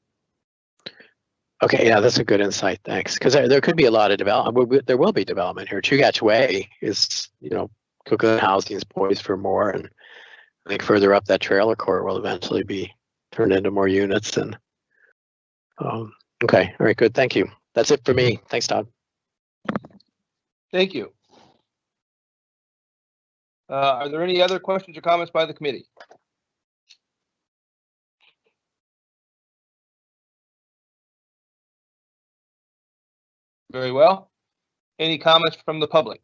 Okay, yeah, that's a good insight. Thanks. Because there could be a lot of development. There will be development here. Chugach Way is, you know, Cookland housing is poised for more, and I think further up that trailer court will eventually be turned into more units. And okay, all right, good. Thank you. That's it for me. Thanks, Todd. Thank you. Are there any other questions or comments by the committee? Very well. Any comments from the public?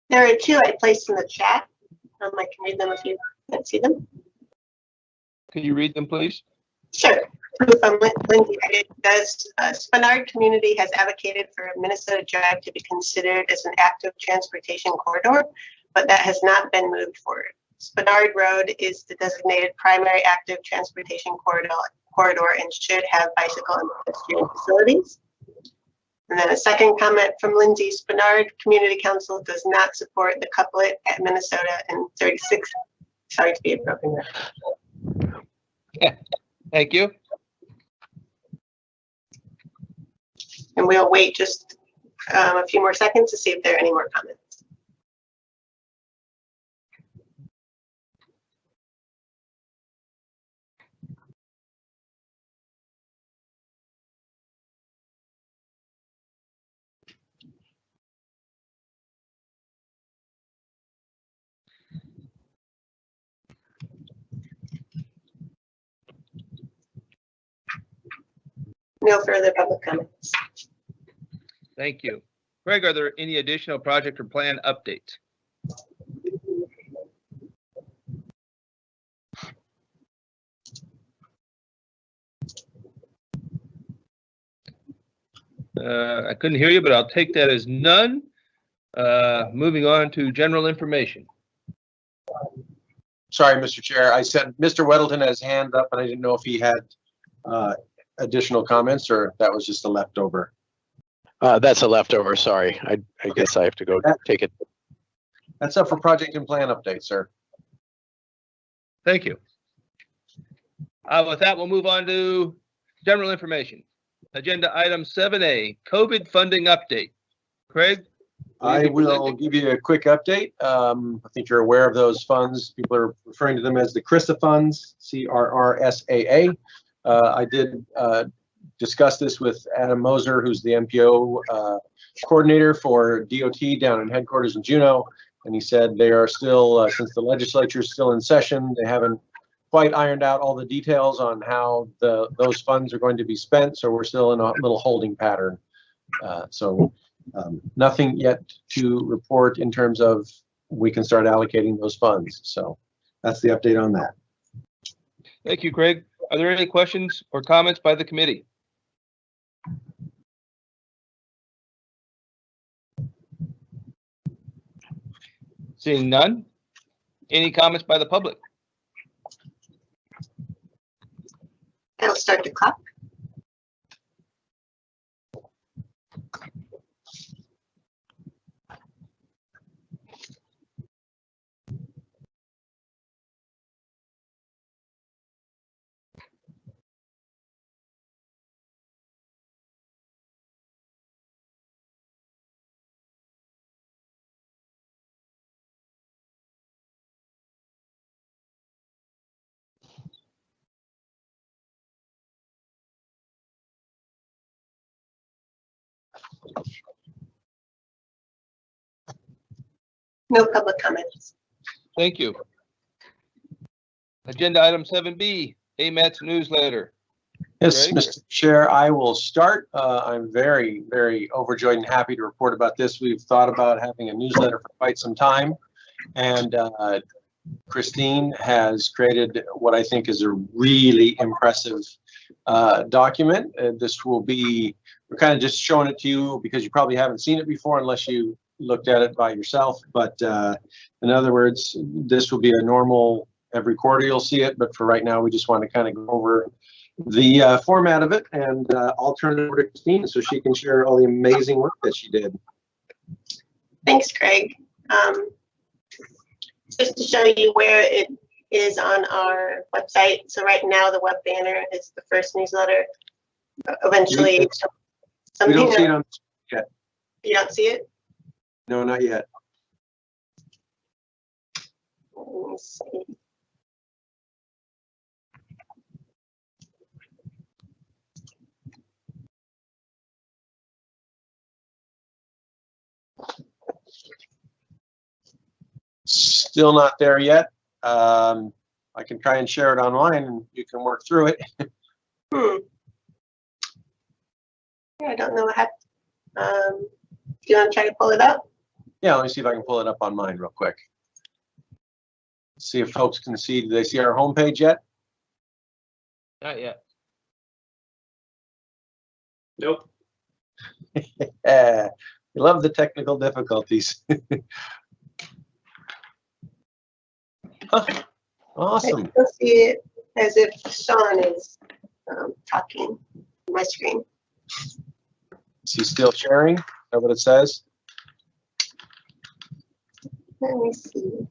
There are two I placed in the chat. I can read them if you can't see them. Can you read them, please? Sure. Lindsay, Spenard community has advocated for Minnesota Drive to be considered as an active transportation corridor, but that has not been moved forward. Spenard Road is the designated primary active transportation corridor and should have bicycle and pedestrian facilities. And then a second comment from Lindsay, Spenard Community Council does not support the couplet at Minnesota and 36. Sorry to be a broken record. Yeah, thank you. And we'll wait just a few more seconds to see if there are any more comments. No further public comments. Thank you. Greg, are there any additional project or plan updates? I couldn't hear you, but I'll take that as none. Moving on to general information. Sorry, Mr. Chair. I said Mr. Weddleton has his hand up, and I didn't know if he had additional comments or if that was just a leftover. That's a leftover. Sorry. I guess I have to go take it. That's up for project and plan update, sir. Thank you. With that, we'll move on to general information. Agenda item 7A, COVID funding update. Craig? I will give you a quick update. I think you're aware of those funds. People are referring to them as the CRRSA funds, CRRSAA. I did discuss this with Adam Moser, who's the MPO coordinator for DOT down in headquarters in Juneau. And he said they are still, since the legislature is still in session, they haven't quite ironed out all the details on how those funds are going to be spent. So we're still in a little holding pattern. Nothing yet to report in terms of we can start allocating those funds. So that's the update on that. Thank you, Craig. Are there any questions or comments by the committee? Seeing none. Any comments by the public? I'll start the clock. No public comments. Thank you. Agenda item 7B, AMATS Newsletter. Yes, Greg? Mr. Chair, I will start. I'm very, very overjoyed and happy to report about this. We've thought about having a newsletter for quite some time. And Christine has created what I think is a really impressive document. This will be, we're kind of just showing it to you because you probably haven't seen it before unless you looked at it by yourself. But in other words, this will be a normal, every quarter you'll see it. But for right now, we just want to kind of go over the format of it, and I'll turn it over to Christine so she can share all the amazing work that she did. Thanks, Craig. Just to show you where it is on our website. So right now the web banner is the first newsletter. Eventually, We don't see it on yet. You don't see it? No, not yet. Let me see. Still not there yet. I can try and share it online and you can work through it. Yeah, I don't know what happened. Do you want to try to pull it up? Yeah, let me see if I can pull it up on mine real quick. See if folks can see. Do they see our homepage yet? Not yet. Nope. We love the technical difficulties. Huh, awesome. I still see it as if Sean is talking on my screen. Is he still sharing? Is that what it says? Let me see.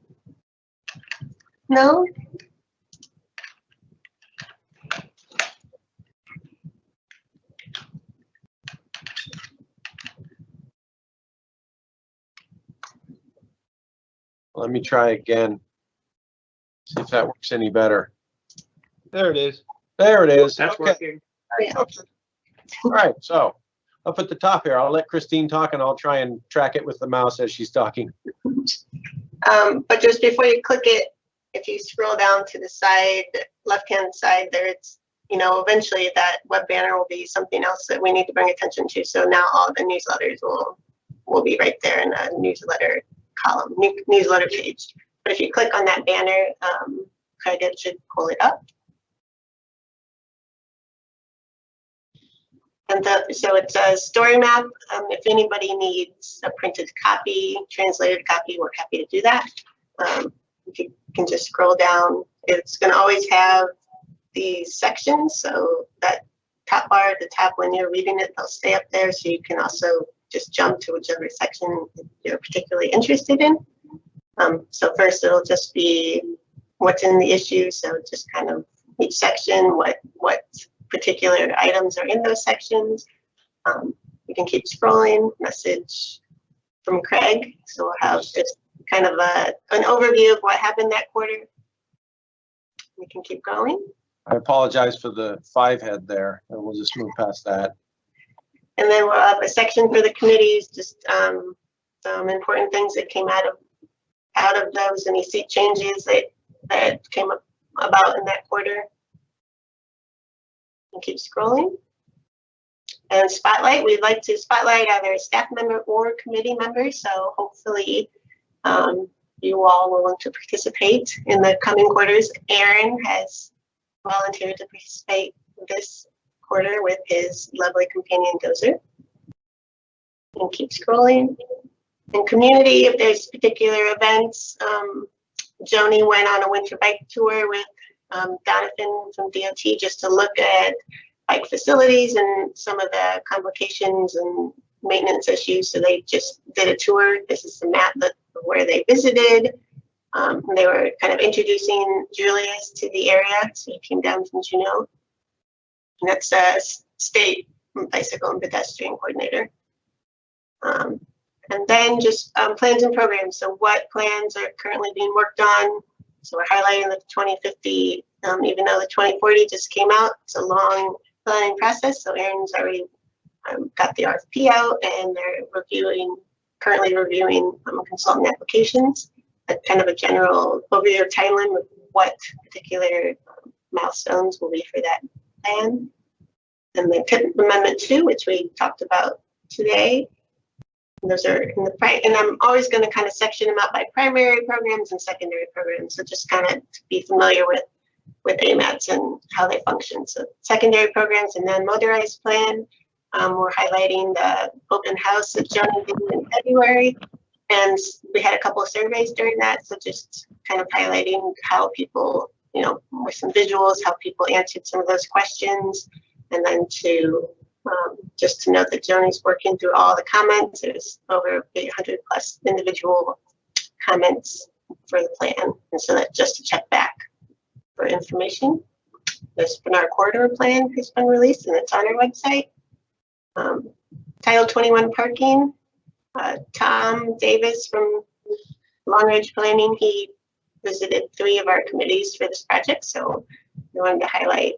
No? Let me try again. See if that works any better. There it is. There it is. That's Okay. working. Yeah. Okay. All right. So up at the top here, I'll let Christine talk and I'll try and track it with the mouse as she's talking. But just before you click it, if you scroll down to the side, left-hand side there, it's, you know, eventually that web banner will be something else that we need to bring attention to. So now all the newsletters will be right there in the newsletter column, newsletter page. But if you click on that banner, Craig, it should pull it up. And so it says story map. If anybody needs a printed copy, translated copy, we're happy to do that. If you can just scroll down, it's going to always have these sections. So that top bar at the top, when you're reading it, they'll stay up there. So you can also just jump to whichever section you're particularly interested in. So first, it'll just be what's in the issue. So just kind of each section, what particular items are in those sections. You can keep scrolling, message, from Craig. So we'll have just kind of an overview of what happened that quarter. We can keep going. I apologize for the 5-head there, and we'll just move past that. And then we'll have a section for the committees, just some important things that came out of those, any seat changes that came about in that quarter. And keep scrolling. And spotlight, we'd like to spotlight either a staff member or committee member. So hopefully you all will want to participate in the coming quarters. Aaron has volunteered to participate this quarter with his lovely companion Dozer. And keep scrolling. In community, if there's particular events, Joni went on a winter bike tour with Donovan from DOT just to look at bike facilities and some of the complications and maintenance issues. So they just did a tour. This is the map where they visited. They were kind of introducing Julius to the area. So he came down from Juneau. And that's a state bicycle and pedestrian coordinator. And then just plans and programs. So what plans are currently being worked on? So we're highlighting the 2050, even though the 2040 just came out. It's a long planning process. So Aaron's already got the RFP out, and they're currently reviewing consultant applications. Kind of a general overview of timeline with what particular milestones will be for that plan. And then Amendment 2, which we talked about today. And those are in the and I'm always going to kind of section them out by primary programs and secondary programs. So just kind of to be familiar with AMATS and how they function. So secondary programs and then motorized plan. We're highlighting the open house that Joni did in February. And we had a couple of surveys during that. So just kind of highlighting how people, with some visuals, how people answered some of those questions. And then just to note that Joni's working through all the comments. There's over 800 plus individual comments for the plan. And so that's just to check back for information. The Spenard corridor plan has been released and it's on our website. Title 21 parking. Tom Davis from Long Ridge Planning, he visited 3 of our committees for this project. So we wanted to highlight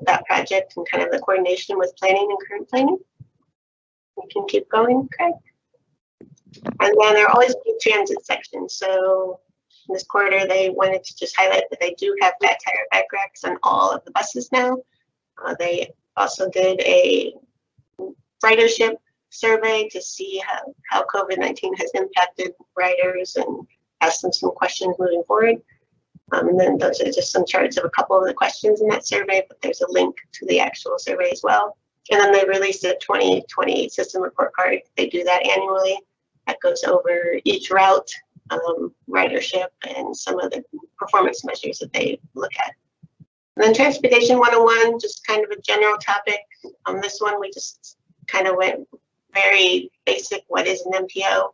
that project and kind of the coordination with planning and current planning. We can keep going, Craig. And then there are always be transit sections. So in this quarter, they wanted to just highlight that they do have flat tire bike racks on all of the buses now. They also did a ridership survey to see how COVID-19 has impacted riders and ask them some questions moving forward. And then those are just some charts of a couple of the questions in that survey, but there's a link to the actual survey as well. And then they released a 2020 system report card. They do that annually. That goes over each route, ridership, and some of the performance measures that they look at. And then Transportation 101, just kind of a general topic. On this one, we just kind of went very basic, what is an MPO?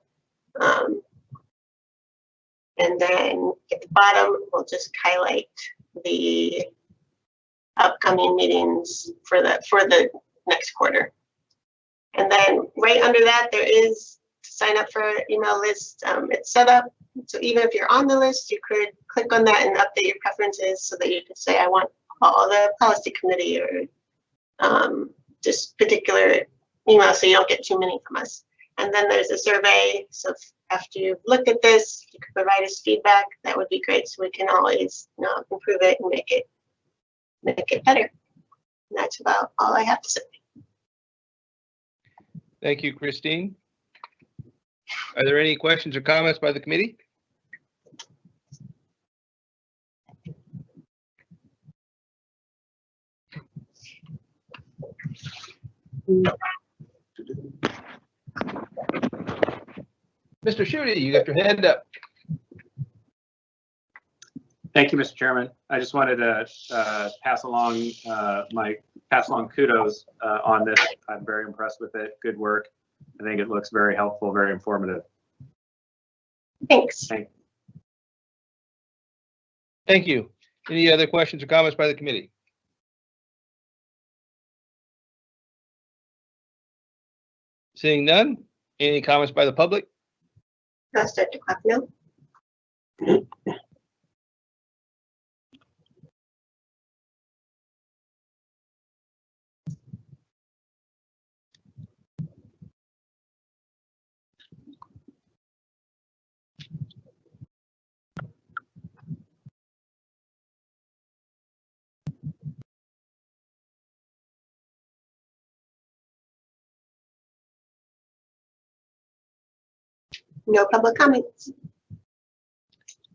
And then at the bottom, we'll just highlight the upcoming meetings for the next quarter. And then right under that, there is sign up for an email list. It's set up. So even if you're on the list, you could click on that and update your preferences so that you can say, I want all the policy committee or just particular email so you don't get too many from us. And then there's a survey. So after you've looked at this, you could provide us feedback. That would be great. So we can always improve it and make it better. And that's about all I have to say. Thank you, Christine. Are there any questions or comments by the committee? Mr. Schutte, you got your hand up. Thank you, Mr. Chairman. I just wanted to pass along kudos on this. I'm very impressed with it. Good work. I think it looks very helpful, very informative. Thanks. Thank you. Any other questions or comments by the committee? Seeing none, Any comments by the public? I'll start the clock now. No public comments.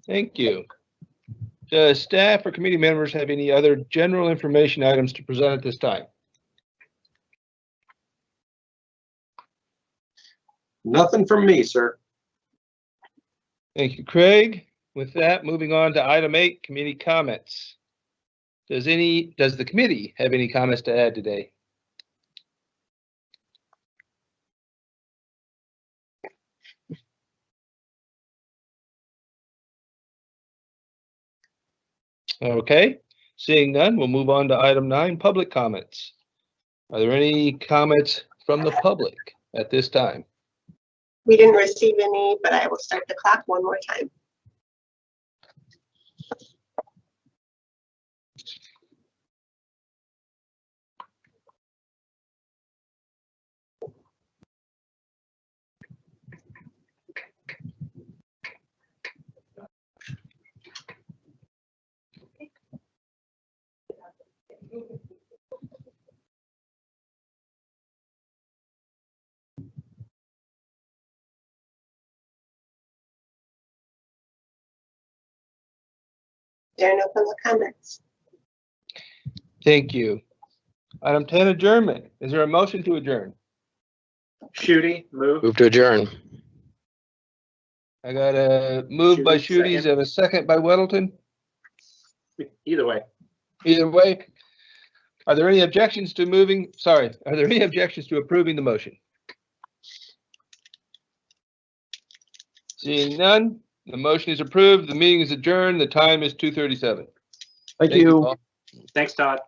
Thank you. Does staff or committee members have any other general information items to present at this time? Nothing from me, sir. Thank you, Craig. With that, moving on to item 8, committee comments. Does the committee have any comments to add today? Okay, seeing none, we'll move on to item 9, public comments. Are there any comments from the public at this time? We didn't receive any, but I will start the clock one more time. There are no public comments. Thank you. Item 10, adjournment. Is there a motion to adjourn? Shooty, move. Move to adjourn. I got a move by Shooty, Shooties and a second by Weddleton. Either way. Either way, are there any objections to are there any objections to approving the motion? Seeing none, the motion is approved. The meeting is adjourned. The time is 2:37. Thank you. Paul. Thanks, Todd.